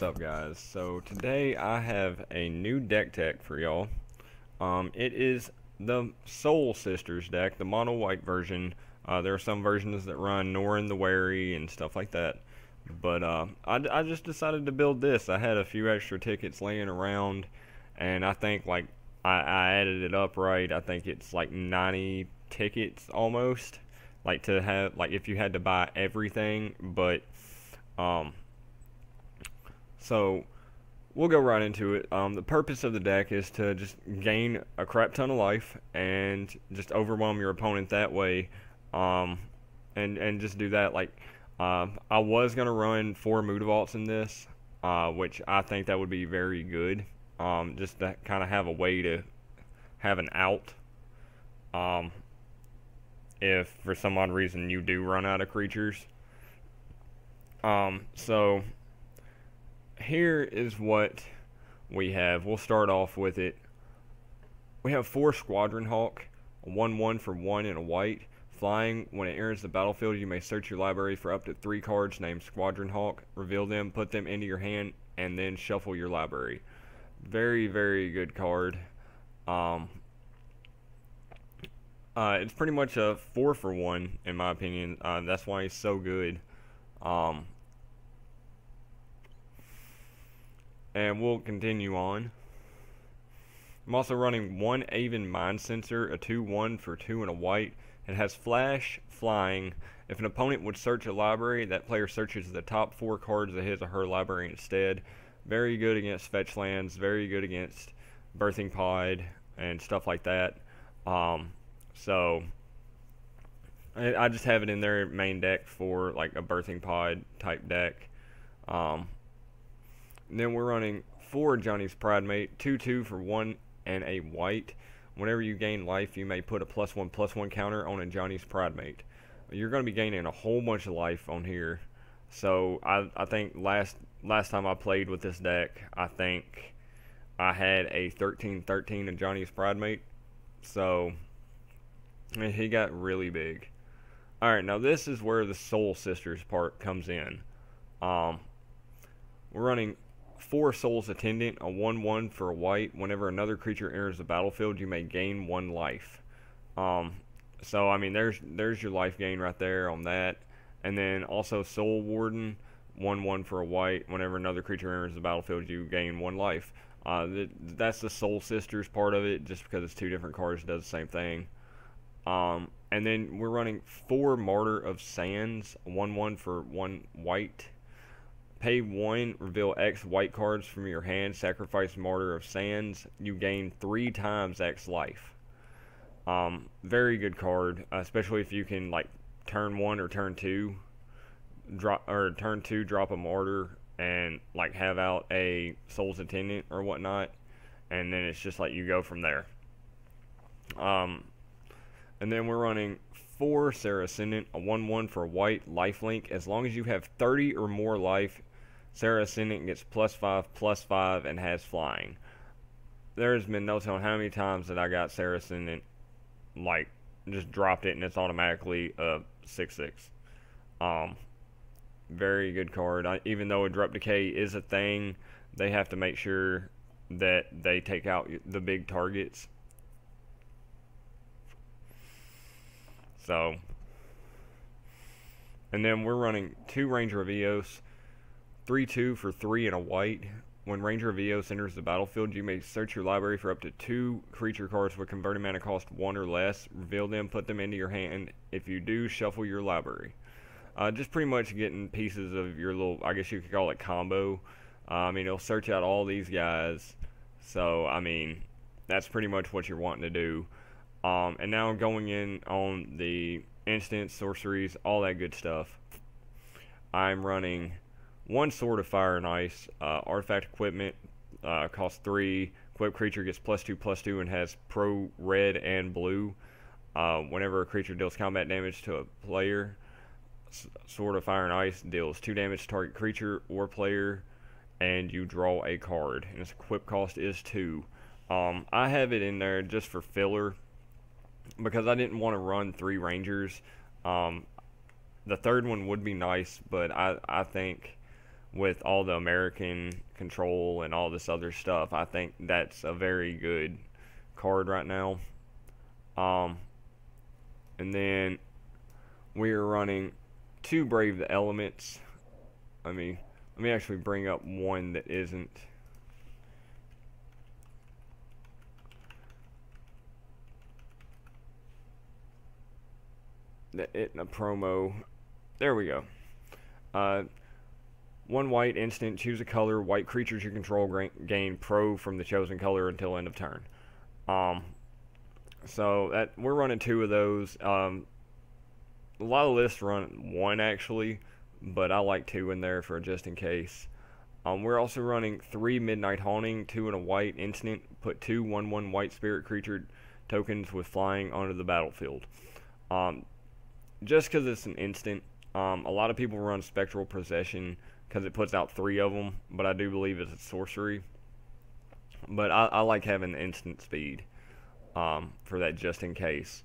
What's up, guys? So today I have a new deck tech for y'all. It is the Soul Sisters deck, the mono white version. There are some versions that run Norin the Wary and stuff like that, but I just decided to build this. I had a few extra tickets laying around, and I think like I added it up right. I think it's like 90 tickets almost, like to have, like if you had to buy everything. But so we'll go right into it. The purpose of the deck is to just gain a crap ton of life and just overwhelm your opponent that way, and just do that. Like I was gonna run 4 Mutavaults in this, which I think that would be very good. Just to kind of have a way to have an out. If for some odd reason you do run out of creatures. So here is what we have. We'll start off with it. We have 4 Squadron Hawk, a 1/1 for 1 and a white. Flying, when it enters the battlefield, you may search your library for up to 3 cards named Squadron Hawk, reveal them, put them into your hand, and then shuffle your library. Very, very good card. It's pretty much a 4 for 1 in my opinion. That's why he's so good. And we'll continue on. I'm also running 1 Aven Mindcensor, a 2/1 for 2 and a white. It has flash, flying. If an opponent would search a library, that player searches the top 4 cards of his or her library instead. Very good against fetch lands, very good against Birthing Pod and stuff like that. So I just have it in their main deck for like a Birthing Pod type deck. Then we're running 4 Ajani's Pridemate, 2/2 for 1 and a white. Whenever you gain life, you may put a +1/+1 counter on Ajani's Pridemate. You're going to be gaining a whole bunch of life on here. So I think last time I played with this deck, I think I had a 13/13 Ajani's Pridemate. So he got really big. Alright, now this is where the Soul Sisters part comes in. We're running 4 Soul's Attendant, a 1/1 for a white. Whenever another creature enters the battlefield, you may gain 1 life. So I mean, there's your life gain right there on that. And then also Soul Warden, 1/1 for a white. Whenever another creature enters the battlefield, you gain 1 life. That's the Soul Sisters part of it, just because it's 2 different cards, does the same thing. And then we're running 4 Martyr of Sands, 1/1 for 1 white. Pay 1, reveal X white cards from your hand, sacrifice Martyr of Sands. You gain 3 times X life. Very good card, especially if you can like turn 1 or turn 2 drop, or turn 2 drop a Martyr and like have out a Soul's Attendant or whatnot, and then it's just like you go from there. And then we're running 4 Serra Ascendant, a 1/1 for a white, lifelink. As long as you have 30 or more life, Serra Ascendant gets +5/+5 and has flying. There's been no telling how many times that I got Serra Ascendant, like, just dropped it and it's automatically a 6/6. Very good card. Even though Abrupt Decay is a thing, they have to make sure that they take out the big targets. So, and then we're running 2 Ranger of Eos, 3/2 for 3 and a white. When Ranger of Eos enters the battlefield, you may search your library for up to 2 creature cards with converted mana cost 1 or less. Reveal them, put them into your hand. If you do, shuffle your library. Just pretty much getting pieces of your little, I guess you could call it combo. I mean, it'll search out all these guys. So, I mean, that's pretty much what you're wanting to do. And now going in on the instants, sorceries, all that good stuff. I'm running 1 Sword of Fire and Ice, artifact equipment, costs 3. Equipped creature gets +2/+2 and has pro red and blue. Whenever a creature deals combat damage to a player, Sword of Fire and Ice deals 2 damage to target creature or player, and you draw a card. And its equip cost is 2. I have it in there just for filler, because I didn't want to run 3 Rangers. The third one would be nice, but I think with all the American control and all this other stuff. I think that's a very good card right now. And then we are running 2 Brave the Elements. Let me actually bring up one that isn't. It in a promo. There we go. 1 white instant, choose a color. White creatures you control gain pro from the chosen color until end of turn. So that we're running 2 of those. A lot of lists run 1 actually, but I like 2 in there for just in case. We're also running 3 Midnight Haunting, 2 and a white instant. Put 2 1/1 white spirit creature tokens with flying onto the battlefield. Just because it's an instant. A lot of people run Spectral Possession because it puts out 3 of them, but I do believe it's a sorcery. But I like having the instant speed for that just in case.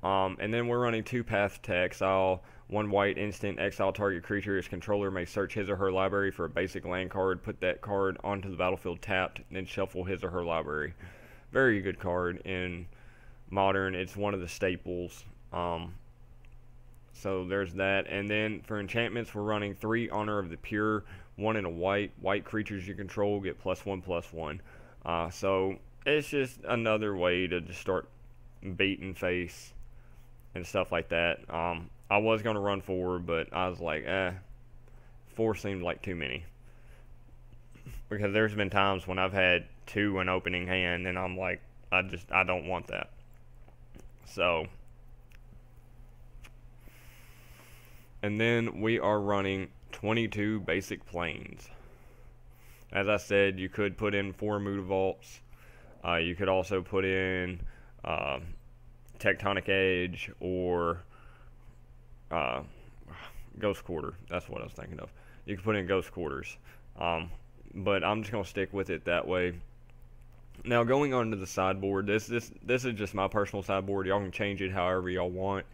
And then we're running 2 Paths to Exile, 1 white instant, exile target creature. Its controller may search his or her library for a basic land card, put that card onto the battlefield tapped, then shuffle his or her library. Very good card in Modern. It's one of the staples. So there's that. And then for enchantments, we're running 3 Honor of the Pure, 1 and a white. White creatures you control get +1/+1. So it's just another way to just start beating face and stuff like that. I was going to run 4, but I was like, 4 seemed like too many. Because there's been times when I've had 2 in opening hand, and I'm like, I don't want that. So, and then we are running 22 basic planes. As I said, you could put in 4 Mutavaults. You could also put in Tectonic Edge or Ghost Quarter. That's what I was thinking of. You could put in Ghost Quarters. But I'm just going to stick with it that way. Now, going on to the sideboard, this is just my personal sideboard. Y'all can change it however y'all want.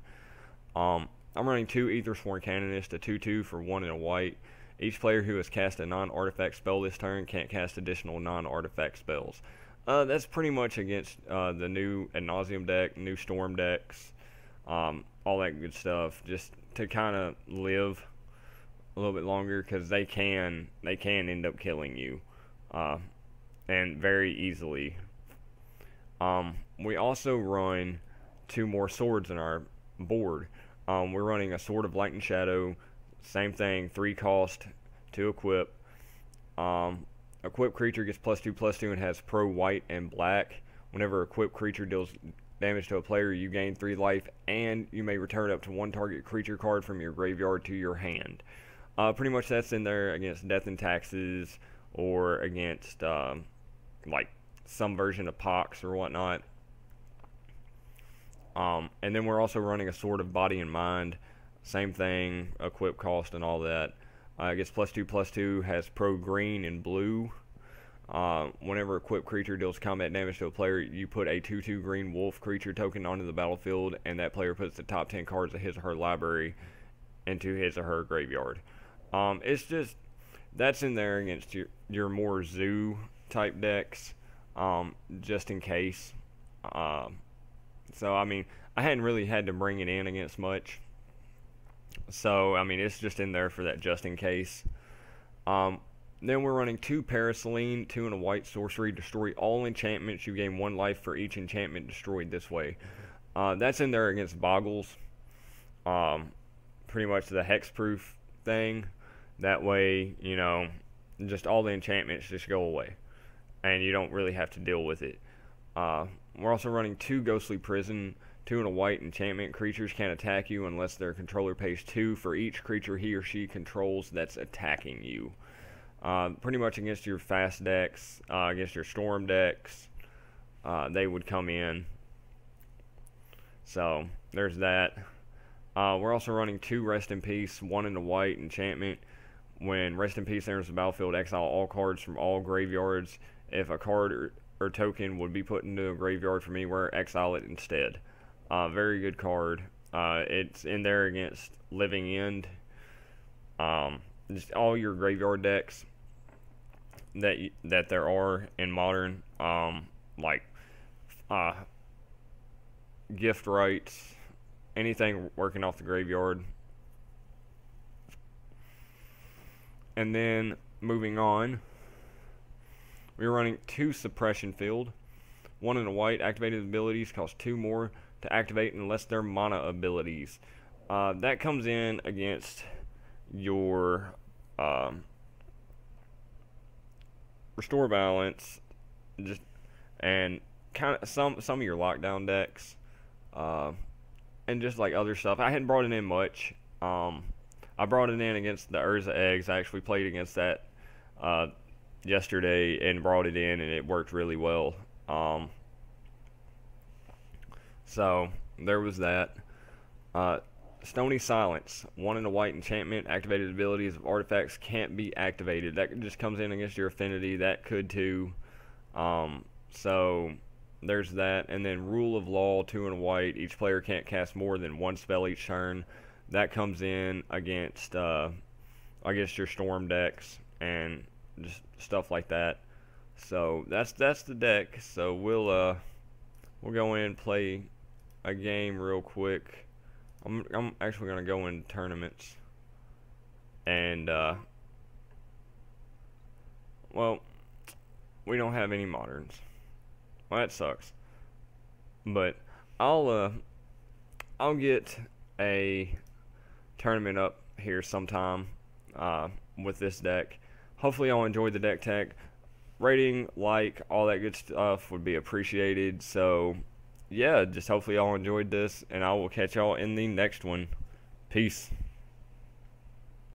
I'm running 2 Ethersworn Canonist, a 2/2 for 1 and a white. Each player who has cast a non-artifact spell this turn can't cast additional non-artifact spells. That's pretty much against the new Ad Nauseam deck, new Storm decks, all that good stuff, just to kind of live a little bit longer, because they can end up killing you, and very easily. We also run 2 more swords in our board. We're running a Sword of Light and Shadow, same thing, 3 cost to equip. Equipped creature gets +2/+2 and has pro white and black. Whenever equipped creature deals damage to a player, you gain 3 life, and you may return up to 1 target creature card from your graveyard to your hand. Pretty much that's in there against Death and Taxes, or against like some version of Pox or whatnot. And then we're also running a Sword of Body and Mind, same thing, equip cost and all that. It gets +2/+2, has pro green and blue. Whenever equipped creature deals combat damage to a player, you put a 2/2 green wolf creature token onto the battlefield, and that player puts the top 10 cards of his or her library into his or her graveyard. It's just, that's in there against your more zoo type decks, just in case. So, I mean, I hadn't really had to bring it in against much. So, I mean, it's just in there for that just in case. Then we're running 2 Paraselene, 2 and a white sorcery. Destroy all enchantments. You gain 1 life for each enchantment destroyed this way. That's in there against Boggles. Pretty much the hexproof thing. That way, you know, just all the enchantments just go away, and you don't really have to deal with it. We're also running 2 Ghostly Prison, 2 and a white enchantment. Creatures can't attack you unless their controller pays 2 for each creature he or she controls that's attacking you. Pretty much against your fast decks, against your storm decks, they would come in. So there's that. We're also running 2 Rest in Peace, 1 and a white enchantment. When Rest in Peace enters the battlefield, exile all cards from all graveyards. If a card or token would be put into a graveyard from anywhere, exile it instead. Very good card. It's in there against Living End. just all your graveyard decks that there are in Modern, like gift rights, anything working off the graveyard. And then moving on, we're running 2 Suppression Field. 1 in a white. Activated abilities cost 2 more to activate unless they're mana abilities. That comes in against your Restore Balance, and kind of some of your lockdown decks, and just like other stuff. I hadn't brought it in much. I brought it in against the Urza Eggs. I actually played against that yesterday and brought it in, and it worked really well. So there was that. Stony Silence, 1 in a white enchantment. Activated abilities of artifacts can't be activated. That just comes in against your affinity. That could too. So there's that. And then Rule of Law, 2 in a white. Each player can't cast more than 1 spell each turn. That comes in against your Storm decks and just stuff like that. So that's the deck. So we'll go in and play a game real quick. I'm actually gonna go in tournaments, and well, we don't have any moderns. Well, that sucks. But I'll get a tournament up here sometime with this deck. Hopefully y'all enjoyed the deck tech. Rating, like, all that good stuff would be appreciated. So yeah, just hopefully y'all enjoyed this, and I will catch y'all in the next one. Peace.